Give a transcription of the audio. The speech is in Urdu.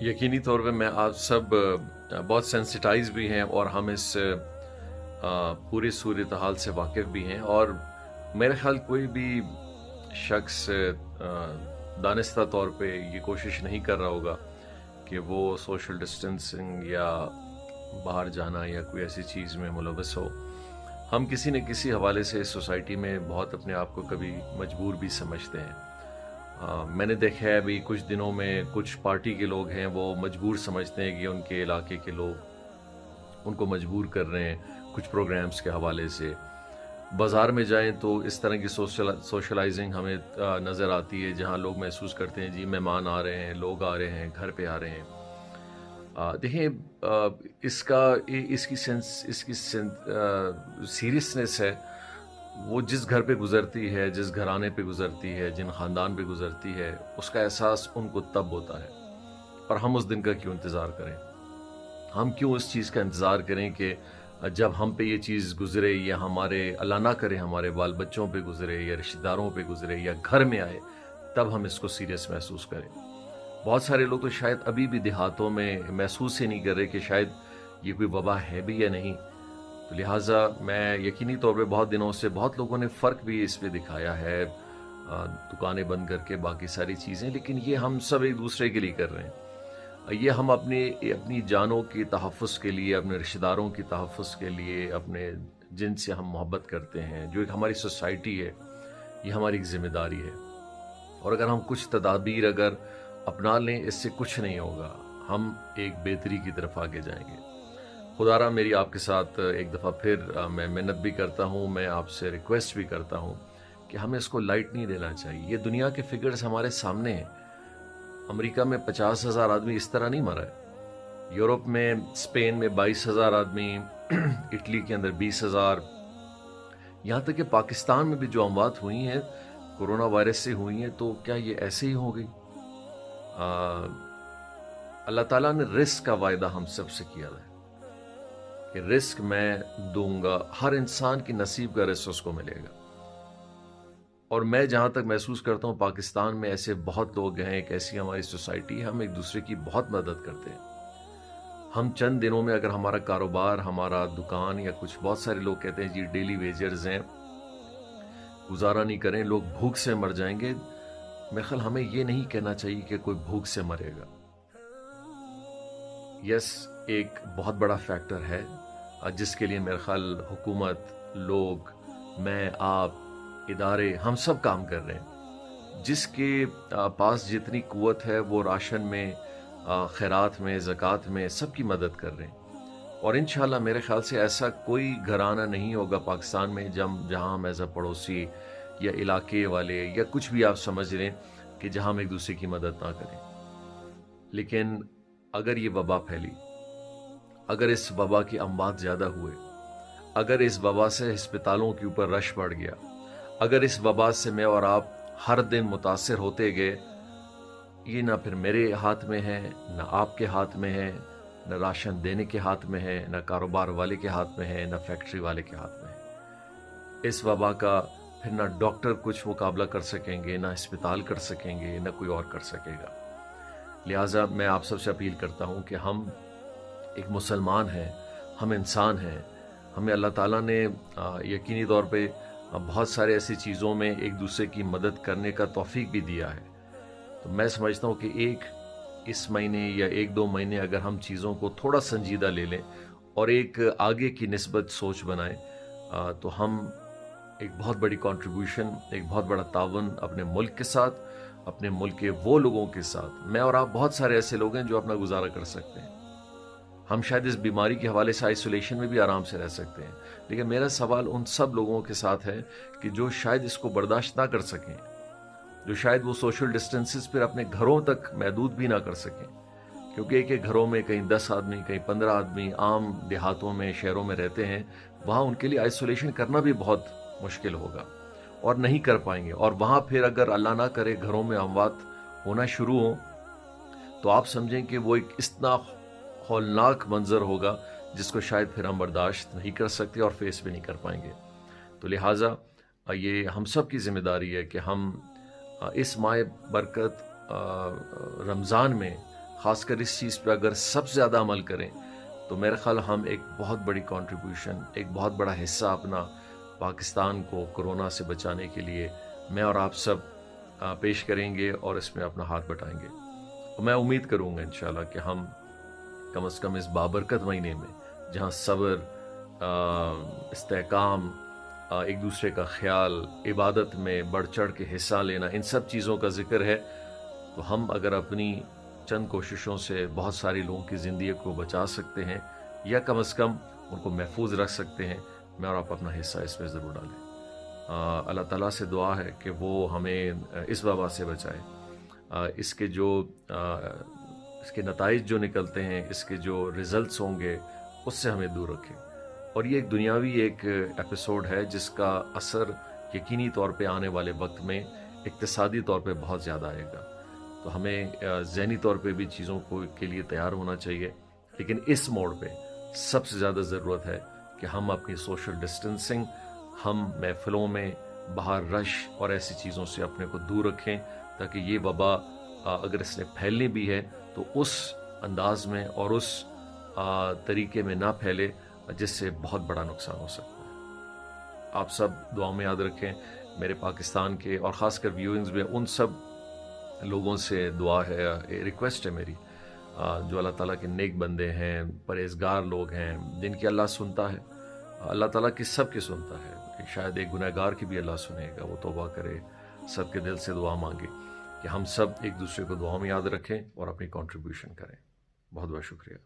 یقینی طور پہ میں آپ سب بہت سینسٹائز بھی ہیں اور ہم اس پوری صورتحال سے واقف بھی ہیں، اور میرے خیال کوئی بھی شخص دانستہ طور پہ یہ کوشش نہیں کر رہا ہوگا کہ وہ سوشل ڈسٹینسنگ یا باہر جانا یا کوئی ایسی چیز میں ملوث ہو۔ ہم کسی نہ کسی حوالے سے اس سوسائٹی میں بہت اپنے آپ کو کبھی مجبور بھی سمجھتے ہیں۔ میں نے دیکھا ہے ابھی کچھ دنوں میں کچھ پارٹی کے لوگ ہیں وہ مجبور سمجھتے ہیں کہ ان کے علاقے کے لوگ ان کو مجبور کر رہے ہیں کچھ پروگرامز کے حوالے سے۔ بازار میں جائیں تو اس طرح کی سوشلائزنگ ہمیں نظر آتی ہے جہاں لوگ محسوس کرتے ہیں جی مہمان آ رہے ہیں، لوگ آ رہے ہیں، گھر پہ آ رہے ہیں۔ دیکھیں اس کی سیریسنس ہے، وہ جس گھر پہ گزرتی ہے، جس گھرانے پہ گزرتی ہے، جن خاندان پہ گزرتی ہے، اس کا احساس ان کو تب ہوتا ہے۔ اور ہم اس دن کا کیوں انتظار کریں؟ ہم کیوں اس چیز کا انتظار کریں کہ جب ہم پہ یہ چیز گزرے یا ہمارے اللہ نہ کرے ہمارے بال بچوں پہ گزرے یا رشتہ داروں پہ گزرے یا گھر میں آئے تب ہم اس کو سیریس محسوس کریں؟ بہت سارے لوگ تو شاید ابھی بھی دیہاتوں میں محسوس ہی نہیں کر رہے کہ شاید یہ کوئی وبا ہے بھی یا نہیں۔ تو لہٰذا میں یقینی طور پہ بہت دنوں سے بہت لوگوں نے فرق بھی اس پہ دکھایا ہے، دکانیں بند کر کے باقی ساری چیزیں، لیکن یہ ہم سب ایک دوسرے کے لیے کر رہے ہیں۔ یہ ہم اپنی جانوں کی تحفظ کے لیے، اپنے رشتہ داروں کی تحفظ کے لیے، اپنے جن سے ہم محبت کرتے ہیں، جو ایک ہماری سوسائٹی ہے، یہ ہماری ایک ذمہ داری ہے۔ اور اگر ہم کچھ تدابیر اگر اپنا لیں اس سے کچھ نہیں ہوگا، ہم ایک بہتری کی طرف آگے جائیں گے۔ خدا را میری آپ کے ساتھ ایک دفعہ پھر میں محنت بھی کرتا ہوں، میں آپ سے ریکویسٹ بھی کرتا ہوں کہ ہمیں اس کو لائٹ نہیں لینا چاہیے۔ یہ دنیا کے فگرز ہمارے سامنے ہیں۔ امریکہ میں 50,000 آدمی اس طرح نہیں مرا ہے، یورپ میں، اسپین میں 22,000 آدمی، اٹلی کے اندر 20,000، یہاں تک کہ پاکستان میں بھی جو اموات ہوئی ہیں کورونا وائرس سے ہوئی ہیں، تو کیا یہ ایسے ہی ہو گئی؟ اللہ تعالیٰ نے رزق کا وعدہ ہم سب سے کیا ہے کہ رزق میں دوں گا، ہر انسان کی نصیب کا رزق اس کو ملے گا۔ اور میں جہاں تک محسوس کرتا ہوں پاکستان میں ایسے بہت لوگ ہیں، ایک ایسی ہماری سوسائٹی ہے، ہم ایک دوسرے کی بہت مدد کرتے ہیں۔ ہم چند دنوں میں اگر ہمارا کاروبار، ہمارا دکان یا کچھ، بہت سارے لوگ کہتے ہیں جی ڈیلی ویجرز ہیں، گزارا نہیں کریں، لوگ بھوک سے مر جائیں گے۔ میرے خیال ہمیں یہ نہیں کہنا چاہیے کہ کوئی بھوک سے مرے گا۔ یس، ایک بہت بڑا فیکٹر ہے جس کے لیے میرے خیال حکومت، لوگ، میں، آپ، ادارے، ہم سب کام کر رہے ہیں۔ جس کے پاس جتنی قوت ہے وہ راشن میں، خیرات میں، زکوٰۃ میں سب کی مدد کر رہے ہیں۔ اور انشاءاللہ میرے خیال سے ایسا کوئی گھرانہ نہیں ہوگا پاکستان میں جہاں ہم ایز اے پڑوسی یا علاقے والے یا کچھ بھی آپ سمجھ لیں کہ جہاں ہم ایک دوسرے کی مدد نہ کریں۔ لیکن اگر یہ وبا پھیلی، اگر اس وبا کی اموات زیادہ ہوئے، اگر اس وبا سے ہسپتالوں کے اوپر رش بڑھ گیا، اگر اس وبا سے میں اور آپ ہر دن متاثر ہوتے گئے، یہ نہ پھر میرے ہاتھ میں ہے، نہ آپ کے ہاتھ میں ہے، نہ راشن دینے کے ہاتھ میں ہے، نہ کاروبار والے کے ہاتھ میں ہے، نہ فیکٹری والے کے ہاتھ میں ہے۔ اس وبا کا پھر نہ ڈاکٹر کچھ مقابلہ کر سکیں گے، نہ ہسپتال کر سکیں گے، نہ کوئی اور کر سکے گا۔ لہٰذا میں آپ سب سے اپیل کرتا ہوں کہ ہم ایک مسلمان ہیں، ہم انسان ہیں، ہمیں اللہ تعالیٰ نے یقینی طور پہ بہت سارے ایسی چیزوں میں ایک دوسرے کی مدد کرنے کا توفیق بھی دیا ہے۔ تو میں سمجھتا ہوں کہ اس مہینے یا 1-2 مہینے اگر ہم چیزوں کو تھوڑا سنجیدہ لے لیں اور ایک آگے کی نسبت سوچ بنائیں، تو ہم ایک بہت بڑی کنٹریبیوشن، ایک بہت بڑا تعاون اپنے ملک کے ساتھ، اپنے ملک کے وہ لوگوں کے ساتھ، میں اور آپ بہت سارے ایسے لوگ ہیں جو اپنا گزارا کر سکتے ہیں۔ ہم شاید اس بیماری کے حوالے سے آئسولیشن میں بھی آرام سے رہ سکتے ہیں، لیکن میرا سوال ان سب لوگوں کے ساتھ ہے کہ جو شاید اس کو برداشت نہ کر سکیں، جو شاید وہ سوشل ڈسٹینسز پھر اپنے گھروں تک محدود بھی نہ کر سکیں، کیونکہ ایک گھروں میں کہیں 10 آدمی، کہیں 15 آدمی عام دیہاتوں میں، شہروں میں رہتے ہیں، وہاں ان کے لیے آئسولیشن کرنا بھی بہت مشکل ہوگا اور نہیں کر پائیں گے۔ اور وہاں پھر اگر اللہ نہ کرے گھروں میں اموات ہونا شروع ہوں تو آپ سمجھیں کہ وہ ایک اتنا ہولناک منظر ہوگا جس کو شاید پھر ہم برداشت نہیں کر سکتے اور فیس بھی نہیں کر پائیں گے۔ تو لہٰذا یہ ہم سب کی ذمہ داری ہے کہ ہم اس ماہ برکت رمضان میں خاص کر اس چیز پہ اگر سب سے زیادہ عمل کریں تو میرے خیال ہم ایک بہت بڑی کنٹریبیوشن، ایک بہت بڑا حصہ اپنا پاکستان کو کرونا سے بچانے کے لیے میں اور آپ سب پیش کریں گے اور اس میں اپنا ہاتھ بٹائیں گے. اور میں امید کروں گا انشاءاللہ کہ ہم کم از کم اس بابرکت مہینے میں جہاں صبر، استحکام، ایک دوسرے کا خیال، عبادت میں بڑھ چڑھ کے حصہ لینا، ان سب چیزوں کا ذکر ہے، تو ہم اگر اپنی چند کوششوں سے بہت ساری لوگوں کی زندگی کو بچا سکتے ہیں یا کم از کم ان کو محفوظ رکھ سکتے ہیں، میں اور آپ اپنا حصہ اس میں ضرور ڈالیں. اللہ تعالیٰ سے دعا ہے کہ وہ ہمیں اس وبا سے بچائے. اس کے نتائج جو نکلتے ہیں، اس کے جو ریزلٹس ہوں گے، اس سے ہمیں دور رکھے. اور یہ ایک دنیاوی ایک ایپیسوڈ ہے جس کا اثر یقینی طور پہ آنے والے وقت میں اقتصادی طور پہ بہت زیادہ آئے گا. تو ہمیں ذہنی طور پہ بھی چیزوں کے لیے تیار ہونا چاہیے، لیکن اس موڑ پہ سب سے زیادہ ضرورت ہے کہ ہم اپنی سوشل ڈسٹینسنگ، ہم محفلوں میں باہر رش اور ایسی چیزوں سے اپنے کو دور رکھیں، تاکہ یہ وبا اگر اس نے پھیلنی بھی ہے تو اس انداز میں اور اس طریقے میں نہ پھیلے جس سے بہت بڑا نقصان ہو سکتا ہے. آپ سب دعاؤں میں یاد رکھیں. میرے پاکستان کے اور خاص کر ویورنگز میں ان سب لوگوں سے دعا ہے، ریکویسٹ ہے میری، جو اللہ تعالیٰ کے نیک بندے ہیں، پرہیزگار لوگ ہیں، جن کی اللہ سنتا ہے. اللہ تعالیٰ کی سب کی سنتا ہے، شاید ایک گنہگار کی بھی اللہ سنے گا، وہ توبہ کرے، سب کے دل سے دعا مانگے کہ ہم سب ایک دوسرے کو دعاؤں میں یاد رکھیں اور اپنی کنٹریبیوشن کریں. بہت بہت شکریہ.